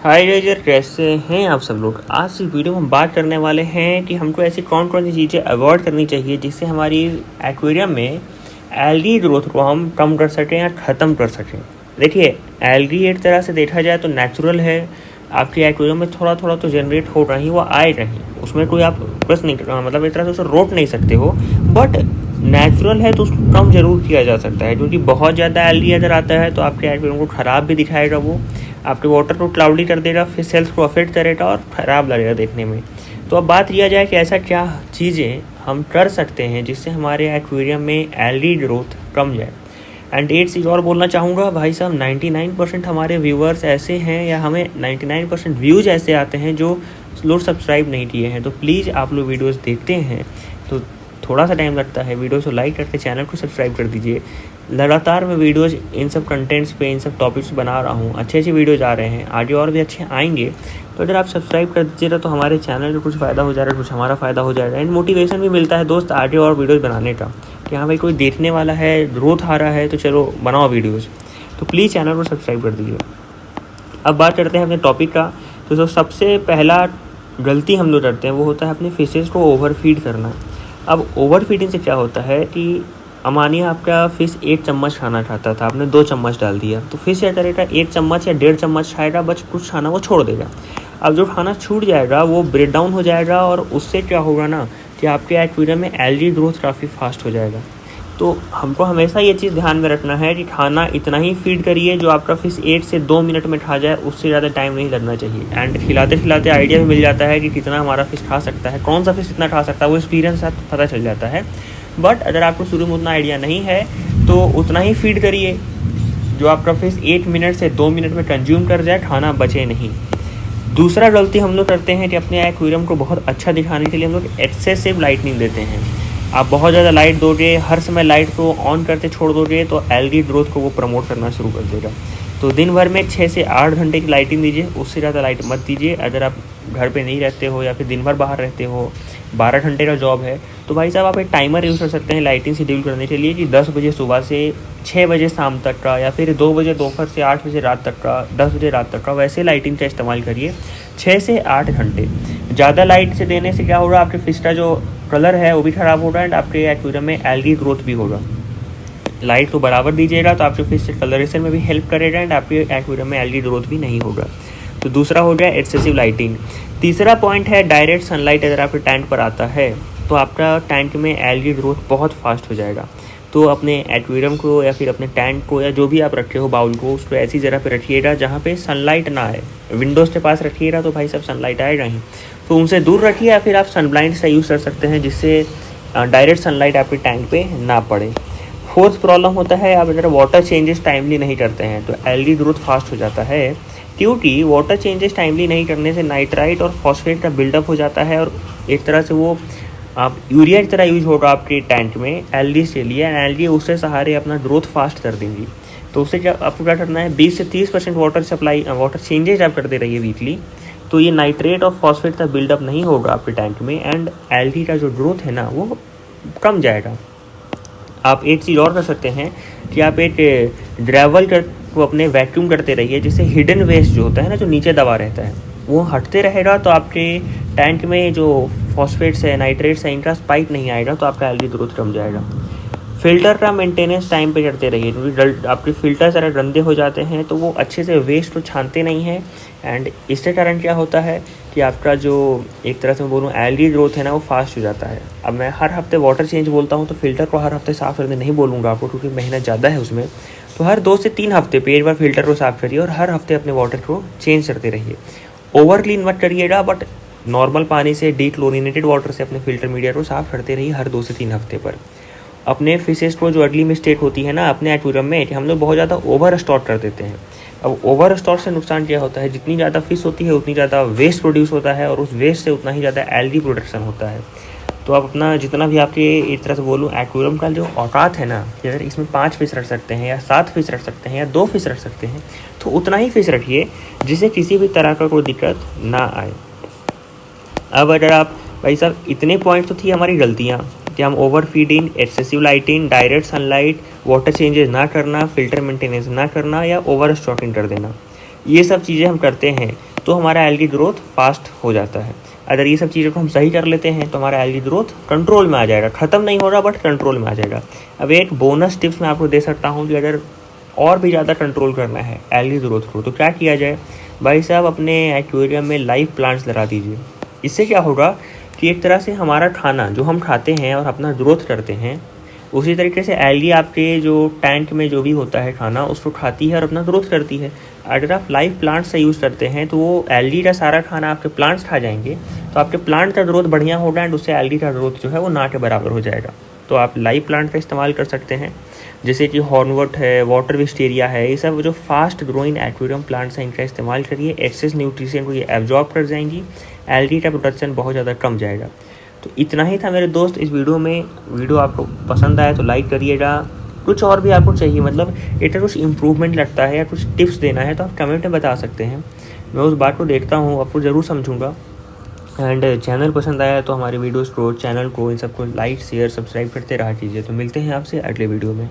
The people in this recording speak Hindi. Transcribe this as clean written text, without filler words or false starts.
हाय रेजर, कैसे हैं आप सब लोग। आज इस वीडियो में हम बात करने वाले हैं कि हमको ऐसी कौन कौन सी चीज़ें अवॉइड करनी चाहिए जिससे हमारी एक्वेरियम में एल्गी ग्रोथ को हम कम कर सकें या ख़त्म कर सकें। देखिए, एल्गी एक तरह से देखा जाए तो नेचुरल है। आपके एक्वेरियम में थोड़ा थोड़ा तो जनरेट हो रही, वो आए रही, उसमें कोई आप बस नहीं मतलब एक तरह से उसे रोक नहीं सकते हो, बट नेचुरल है तो उसको कम ज़रूर किया जा सकता है। क्योंकि बहुत ज़्यादा एल्गी अगर आता है तो आपके एक्वेरियम को ख़राब भी दिखाएगा, वो आपके वाटर को क्लाउडी कर देगा, फिर सेल्स को अफेक्ट करेगा और ख़राब लगेगा देखने में। तो अब बात किया जाए कि ऐसा क्या चीज़ें हम कर सकते हैं जिससे हमारे एक्वेरियम में एल्गी ग्रोथ कम जाए। एंड एक चीज़ और बोलना चाहूँगा भाई साहब, 99% हमारे व्यूअर्स ऐसे हैं या हमें 99% व्यूज़ ऐसे आते हैं जो लोग सब्सक्राइब नहीं किए हैं। तो प्लीज़ आप लोग वीडियोस देखते हैं तो थोड़ा सा टाइम लगता है, वीडियोस को लाइक करके चैनल को सब्सक्राइब कर दीजिए। लगातार मैं वीडियोज़ इन सब कंटेंट्स पे, इन सब टॉपिक्स बना रहा हूँ, अच्छे अच्छे वीडियोज़ आ रहे हैं, आगे और भी अच्छे आएंगे। तो अगर आप सब्सक्राइब कर दीजिएगा तो हमारे चैनल को कुछ फ़ायदा हो जाएगा, कुछ हमारा फ़ायदा हो जाएगा, एंड मोटिवेशन भी मिलता है दोस्त आगे और वीडियोज़ बनाने का कि हाँ भाई कोई देखने वाला है, ग्रोथ आ रहा है तो चलो बनाओ वीडियोज़। तो प्लीज़ चैनल को सब्सक्राइब कर दीजिए। अब बात करते हैं अपने टॉपिक का। तो सबसे पहला गलती हम लोग करते हैं वो होता है अपने फिशेज़ को ओवर फीड करना। अब ओवर फीडिंग से क्या होता है कि मानिए आपका फ़िश 1 चम्मच खाना खाता था, आपने 2 चम्मच डाल दिया, तो फिश क्या करेगा, 1 चम्मच या 1.5 चम्मच खाएगा, बस कुछ खाना वो छोड़ देगा। अब जो खाना छूट जाएगा वो ब्रेक डाउन हो जाएगा और उससे क्या होगा ना कि आपके एक्वेरियम में एल्गी ग्रोथ काफ़ी फास्ट हो जाएगा। तो हमको हमेशा ये चीज़ ध्यान में रखना है कि खाना इतना ही फीड करिए जो आपका फिश 1 से 2 मिनट में खा जाए, उससे ज़्यादा टाइम नहीं लगना चाहिए। एंड खिलाते खिलाते आइडिया भी मिल जाता है कि कितना हमारा फिश खा सकता है, कौन सा फिश इतना खा सकता है, वो एक्सपीरियंस आपको पता चल जाता है। बट अगर आपको शुरू में उतना आइडिया नहीं है तो उतना ही फीड करिए जो आपका फिश 1 मिनट से 2 मिनट में कंज्यूम कर जाए, खाना बचे नहीं। दूसरा गलती हम लोग करते हैं कि अपने एक्वेरियम को बहुत अच्छा दिखाने के लिए हम लोग एक्सेसिव लाइटनिंग देते हैं। आप बहुत ज़्यादा लाइट दोगे, हर समय लाइट को ऑन करते छोड़ दोगे तो एल्गी ग्रोथ को वो प्रमोट करना शुरू कर देगा। तो दिन भर में 6 से 8 घंटे की लाइटिंग दीजिए, उससे ज़्यादा लाइट मत दीजिए। अगर आप घर पे नहीं रहते हो या फिर दिन भर बाहर रहते हो, 12 घंटे का जॉब है, तो भाई साहब आप एक टाइमर यूज़ कर सकते हैं लाइटिंग शेड्यूल करने के लिए कि 10 बजे सुबह से 6 बजे शाम तक का, या फिर 2 बजे दोपहर से 8 बजे रात तक का, 10 बजे रात तक का, वैसे लाइटिंग का इस्तेमाल करिए 6 से 8 घंटे। ज़्यादा लाइट से देने से क्या होगा, आपके फिश का जो कलर है वो भी ख़राब होगा एंड आपके एक्वेरियम में एल्गी ग्रोथ भी होगा। लाइट तो बराबर दीजिएगा तो आपके फिश कलरेशन में भी हेल्प करेगा एंड आपके एक्वेरियम में एल्गी ग्रोथ भी नहीं होगा। तो दूसरा हो गया एक्सेसिव लाइटिंग। तीसरा पॉइंट है डायरेक्ट सनलाइट अगर आपके टैंक पर आता है तो आपका टैंक में एल्गी ग्रोथ बहुत फास्ट हो जाएगा। तो अपने एक्वेरियम को या फिर अपने टैंक को या जो भी आप रखे हो बाउल को, उसको ऐसी जगह पे रखिएगा जहाँ पे सनलाइट ना आए। विंडोज़ के पास रखिएगा तो भाई सब सनलाइट आएगा ही, तो उनसे दूर रखिए, या फिर आप सनब्लाइंड का यूज़ कर सकते हैं जिससे डायरेक्ट सनलाइट आपके टैंक पे ना पड़े। फोर्थ प्रॉब्लम होता है, आप अगर वाटर चेंजेस टाइमली नहीं करते हैं तो एल्गी ग्रोथ फास्ट हो जाता है। क्योंकि वाटर चेंजेस टाइमली नहीं करने से नाइट्राइट और फॉस्फेट का बिल्डअप हो जाता है और एक तरह से वो आप यूरिया की तरह यूज होगा आपके टैंक में एल्गी के लिए। एल्गी उससे सहारे अपना ग्रोथ फास्ट कर देंगी। तो उससे क्या आपको क्या करना है, 20 से 30% वाटर चेंजेज आप करते रहिए वीकली, तो ये नाइट्रेट और फॉस्फेट का बिल्डअप नहीं होगा आपके टैंक में एंड एल्गी का जो ग्रोथ है ना वो कम जाएगा। आप एक चीज़ और कर सकते हैं कि आप एक ग्रेवल को अपने वैक्यूम करते रहिए, जिससे हिडन वेस्ट जो होता है ना, जो नीचे दबा रहता है, वो हटते रहेगा। तो आपके टैंक में जो फॉस्फेट्स है, नाइट्रेट्स है, इनका स्पाइक नहीं आएगा, तो आपका एल्गी ग्रोथ कम जाएगा। फ़िल्टर का मेंटेनेंस टाइम पे करते रहिए, क्योंकि आपके फ़िल्टर सारे गंदे हो जाते हैं तो वो अच्छे से वेस्ट को छानते नहीं हैं एंड इसके कारण क्या होता है कि आपका जो एक तरह से मैं बोलूँ एल्गी ग्रोथ है ना वो फास्ट हो जाता है। अब मैं हर हफ्ते वाटर चेंज बोलता हूँ तो फ़िल्टर को हर हफ्ते साफ़ करने नहीं बोलूँगा आपको, क्योंकि मेहनत ज़्यादा है उसमें। तो हर 2 से 3 हफ्ते पे एक बार फ़िल्टर को साफ़ करिए और हर हफ्ते अपने वाटर को चेंज करते रहिए। ओवर क्लीन मत करिएगा, बट नॉर्मल पानी से, डीक्लोरिनेटेड वाटर से अपने फ़िल्टर मीडिया को साफ़ करते रहिए हर 2 से 3 हफ्ते पर। अपने फिशेस को जो अगली मिस्टेक होती है ना अपने एक्वेरियम में कि हम लोग बहुत ज़्यादा ओवर स्टॉक कर देते हैं। अब ओवर स्टॉक से नुकसान क्या होता है, जितनी ज़्यादा फिश होती है उतनी ज़्यादा वेस्ट प्रोड्यूस होता है और उस वेस्ट से उतना ही ज़्यादा एल्गी प्रोडक्शन होता है। तो आप अपना जितना भी आपके एक तरह से बोलूँ एक्वेरियम का जो औकात है ना, कि अगर इसमें 5 फिश रख सकते हैं या 7 फिश रख सकते हैं या 2 फिश रख सकते हैं तो उतना ही फिश रखिए जिससे किसी भी तरह का कोई दिक्कत ना आए। अब अगर आप भाई साहब, इतने पॉइंट तो थी हमारी गलतियाँ कि हम over feeding, excessive lighting, direct sunlight, water changes ना करना, फिल्टर मेंटेनेंस ना करना या ओवर स्टॉकिंग कर देना, ये सब चीज़ें हम करते हैं तो हमारा एल्गी ग्रोथ फास्ट हो जाता है। अगर ये सब चीज़ों को हम सही कर लेते हैं तो हमारा एल्गी ग्रोथ कंट्रोल में आ जाएगा, ख़त्म नहीं हो रहा बट कंट्रोल में आ जाएगा। अब एक बोनस टिप्स मैं आपको दे सकता हूँ कि अगर और भी ज़्यादा कंट्रोल करना है एल्गी ग्रोथ को तो क्या किया जाए, भाई साहब अपने एक्वेरियम में लाइव प्लांट्स लगा दीजिए। इससे क्या होगा कि एक तरह से हमारा खाना जो हम खाते हैं और अपना ग्रोथ करते हैं, उसी तरीके से एल्गी आपके जो टैंक में जो भी होता है खाना उसको खाती है और अपना ग्रोथ करती है। अगर आप लाइव प्लांट्स से यूज़ करते हैं तो वो एल्गी का सारा खाना आपके प्लांट्स खा जाएंगे, तो आपके प्लांट का ग्रोथ बढ़िया होगा एंड उससे एल्गी का ग्रोथ जो है वो ना के बराबर हो जाएगा। तो आप लाइव प्लांट का इस्तेमाल कर सकते हैं, जैसे कि हॉर्नवट है, वाटर विस्टेरिया है, ये सब जो फास्ट ग्रोइंग एक्वेरियम प्लांट्स हैं इनका इस्तेमाल करिए। एक्सेस न्यूट्रिशन को ये एब्जॉर्ब कर जाएंगी, एल्गी का प्रोडक्शन बहुत ज़्यादा कम जाएगा। तो इतना ही था मेरे दोस्त इस वीडियो में। वीडियो आपको पसंद आया तो लाइक करिएगा। कुछ और भी आपको चाहिए, मतलब इतना कुछ इम्प्रूवमेंट लगता है या कुछ टिप्स देना है तो आप कमेंट में बता सकते हैं, मैं उस बात को देखता हूँ, आपको ज़रूर समझूंगा। एंड चैनल पसंद आया तो हमारे वीडियोज़ को, चैनल को, इन सबको लाइक शेयर सब्सक्राइब करते रहा कीजिए। तो मिलते हैं आपसे अगले वीडियो में।